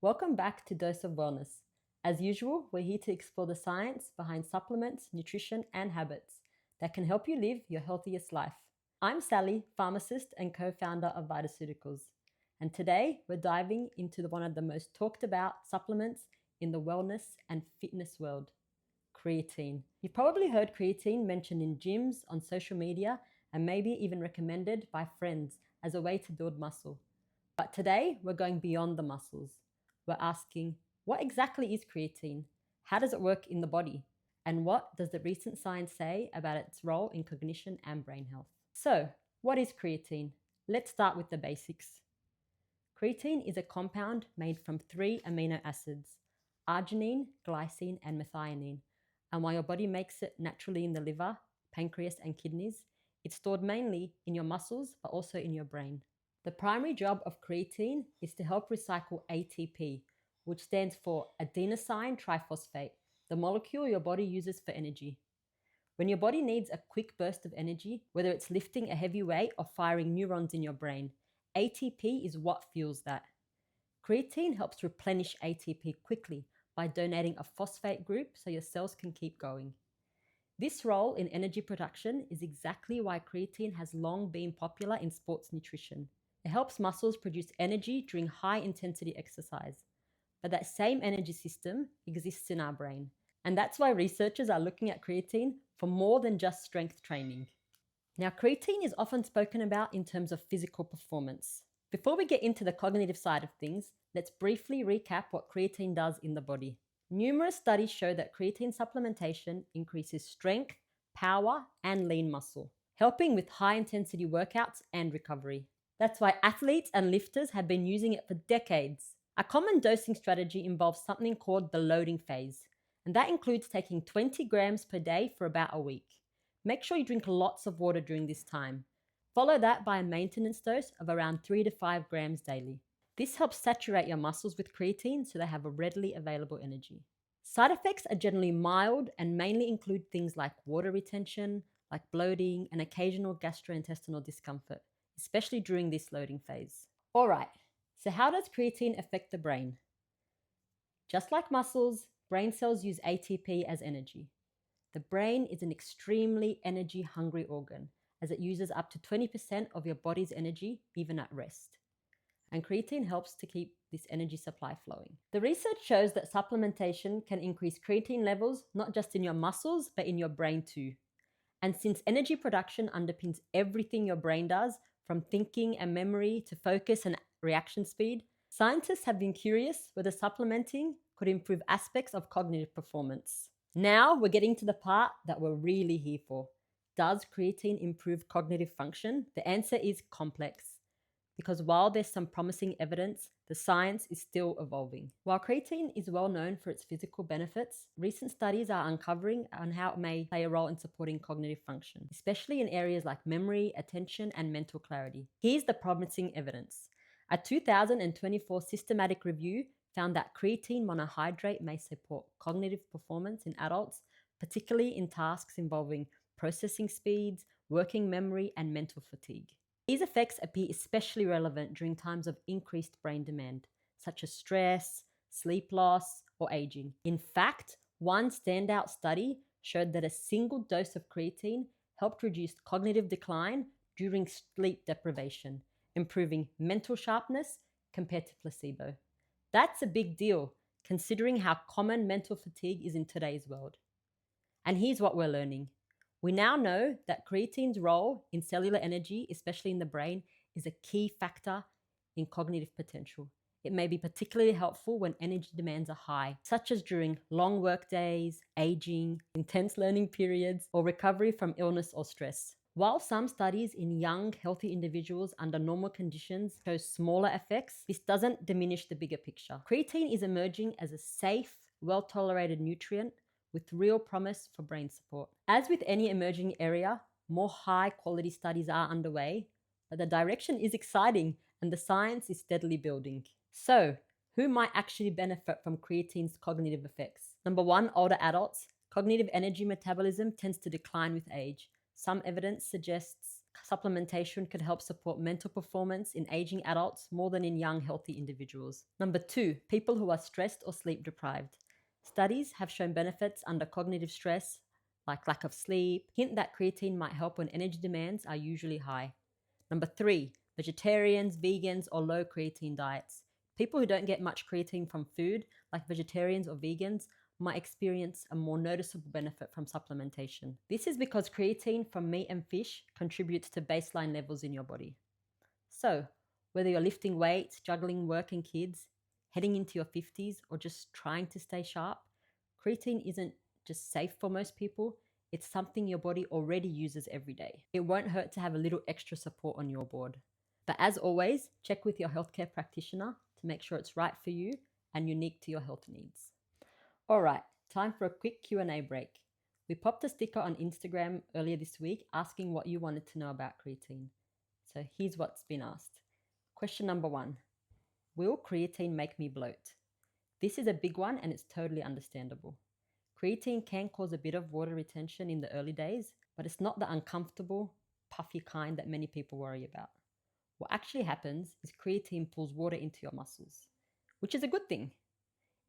Welcome back to Dose of Wellness. As usual, we're here to explore the science behind supplements, nutrition, and habits that can help you live your healthiest life. I'm Sally, pharmacist and co-founder of Vitaceuticals, and today we're diving into one of the most talked about supplements in the wellness and fitness world, creatine. You've probably heard creatine mentioned in gyms, on social media, and maybe even recommended by friends as a way to build muscle. But today we're going beyond the muscles. We're asking, what exactly is creatine? How does it work in the body? And what does the recent science say about its role in cognition and brain health? So, what is creatine? Let's start with the basics. Creatine is a compound made from 3 amino acids, arginine, glycine, and methionine. And while your body makes it naturally in the liver, pancreas, and kidneys, it's stored mainly in your muscles, but also in your brain. The primary job of creatine is to help recycle ATP, which stands for adenosine triphosphate, the molecule your body uses for energy. When your body needs a quick burst of energy, whether it's lifting a heavy weight or firing neurons in your brain, ATP is what fuels that. Creatine helps replenish ATP quickly by donating a phosphate group so your cells can keep going. This role in energy production is exactly why creatine has long been popular in sports nutrition. It helps muscles produce energy during high-intensity exercise. But that same energy system exists in our brain. And that's why researchers are looking at creatine for more than just strength training. Now, creatine is often spoken about in terms of physical performance. Before we get into the cognitive side of things, let's briefly recap what creatine does in the body. Numerous studies show that creatine supplementation increases strength, power, and lean muscle, helping with high-intensity workouts and recovery. That's why athletes and lifters have been using it for decades. A common dosing strategy involves something called the loading phase, and that includes taking 20 grams per day for about a week. Make sure you drink lots of water during this time. Follow that by a maintenance dose of around 3 to 5 grams daily. This helps saturate your muscles with creatine so they have a readily available energy. Side effects are generally mild and mainly include things like water retention, like bloating, and occasional gastrointestinal discomfort, especially during this loading phase. All right, so how does creatine affect the brain? Just like muscles, brain cells use ATP as energy. The brain is an extremely energy-hungry organ, as it uses up to 20% of your body's energy, even at rest. And creatine helps to keep this energy supply flowing. The research shows that supplementation can increase creatine levels not just in your muscles, but in your brain too. And since energy production underpins everything your brain does, from thinking and memory to focus and reaction speed, scientists have been curious whether supplementing could improve aspects of cognitive performance. Now we're getting to the part that we're really here for. Does creatine improve cognitive function? The answer is complex, because while there's some promising evidence, the science is still evolving. While creatine is well known for its physical benefits, recent studies are uncovering on how it may play a role in supporting cognitive function, especially in areas like memory, attention, and mental clarity. Here's the promising evidence. A 2024 systematic review found that creatine monohydrate may support cognitive performance in adults, particularly in tasks involving processing speeds, working memory, and mental fatigue. These effects appear especially relevant during times of increased brain demand, such as stress, sleep loss, or aging. In fact, one standout study showed that a single dose of creatine helped reduce cognitive decline during sleep deprivation, improving mental sharpness compared to placebo. That's a big deal, considering how common mental fatigue is in today's world. And here's what we're learning. We now know that creatine's role in cellular energy, especially in the brain, is a key factor in cognitive potential. It may be particularly helpful when energy demands are high, such as during long work days, aging, intense learning periods, or recovery from illness or stress. While some studies in young, healthy individuals under normal conditions show smaller effects, this doesn't diminish the bigger picture. Creatine is emerging as a safe, well-tolerated nutrient with real promise for brain support. As with any emerging area, more high-quality studies are underway, but the direction is exciting and the science is steadily building. So, who might actually benefit from creatine's cognitive effects? Number one, older adults. Cognitive energy metabolism tends to decline with age. Some evidence suggests supplementation could help support mental performance in aging adults more than in young, healthy individuals. Number 2, people who are stressed or sleep deprived. Studies have shown benefits under cognitive stress, like lack of sleep, hint that creatine might help when energy demands are usually high. Number 3, vegetarians, vegans, or low creatine diets. People who don't get much creatine from food, like vegetarians or vegans, might experience a more noticeable benefit from supplementation. This is because creatine from meat and fish contributes to baseline levels in your body. So, whether you're lifting weights, juggling work and kids, heading into your 50s, or just trying to stay sharp, creatine isn't just safe for most people, it's something your body already uses every day. It won't hurt to have a little extra support on your board. But as always, check with your healthcare practitioner to make sure it's right for you and unique to your health needs. Alright, time for a quick Q&A break. We popped a sticker on Instagram earlier this week asking what you wanted to know about creatine. So here's what's been asked. Question number 1. Will creatine make me bloat? This is a big one and it's totally understandable. Creatine can cause a bit of water retention in the early days, but it's not the uncomfortable, puffy kind that many people worry about. What actually happens is creatine pulls water into your muscles, which is a good thing.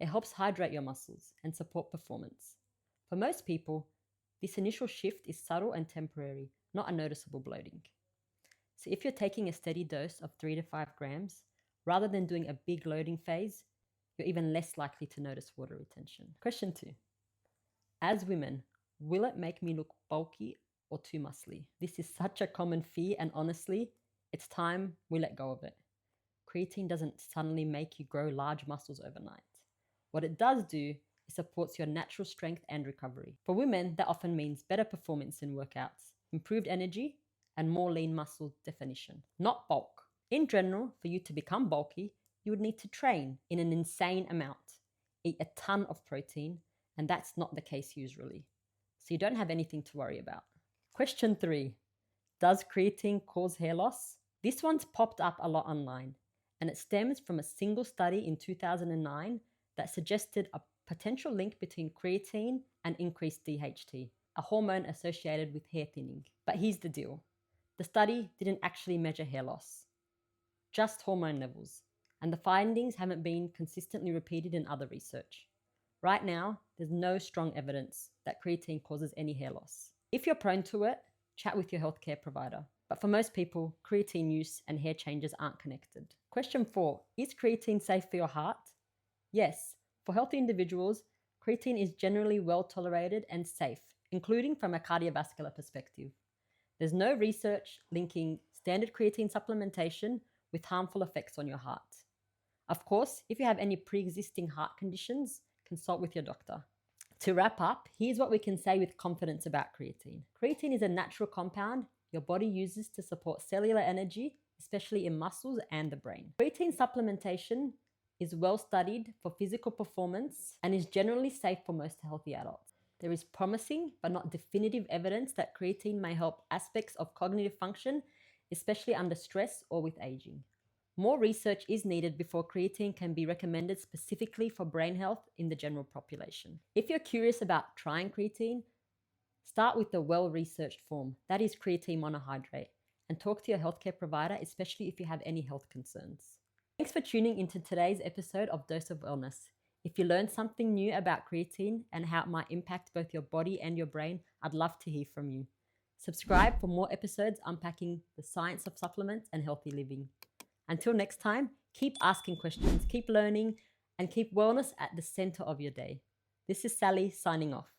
It helps hydrate your muscles and support performance. For most people, this initial shift is subtle and temporary, not a noticeable bloating. So if you're taking a steady dose of 3 to 5 grams, rather than doing a big loading phase, you're even less likely to notice water retention. Question 2. As women, will it make me look bulky or too muscly? This is such a common fear, and honestly, it's time we let go of it. Creatine doesn't suddenly make you grow large muscles overnight. What it does do is supports your natural strength and recovery. For women, that often means better performance in workouts, improved energy, and more lean muscle definition, not bulk. In general, for you to become bulky, you would need to train in an insane amount, eat a ton of protein, and that's not the case usually. So you don't have anything to worry about. Question 3. Does creatine cause hair loss? This one's popped up a lot online, and it stems from a single study in 2009 that suggested a potential link between creatine and increased DHT, a hormone associated with hair thinning. But here's the deal. The study didn't actually measure hair loss, just hormone levels, and the findings haven't been consistently repeated in other research. Right now, there's no strong evidence that creatine causes any hair loss. If you're prone to it, chat with your healthcare provider. But for most people, creatine use and hair changes aren't connected. Question 4. Is creatine safe for your heart? Yes. For healthy individuals, creatine is generally well tolerated and safe, including from a cardiovascular perspective. There's no research linking standard creatine supplementation with harmful effects on your heart. Of course, if you have any pre-existing heart conditions, consult with your doctor. To wrap up, here's what we can say with confidence about creatine. Creatine is a natural compound your body uses to support cellular energy, especially in muscles and the brain. Creatine supplementation is well studied for physical performance and is generally safe for most healthy adults. There is promising but not definitive evidence that creatine may help aspects of cognitive function, especially under stress or with aging. More research is needed before creatine can be recommended specifically for brain health in the general population. If you're curious about trying creatine, start with the well-researched form, that is creatine monohydrate, and talk to your healthcare provider, especially if you have any health concerns. Thanks for tuning into today's episode of Dose of Wellness. If you learned something new about creatine and how it might impact both your body and your brain, I'd love to hear from you. Subscribe for more episodes unpacking the science of supplements and healthy living. Until next time, keep asking questions, keep learning, and keep wellness at the center of your day. This is Sally signing off.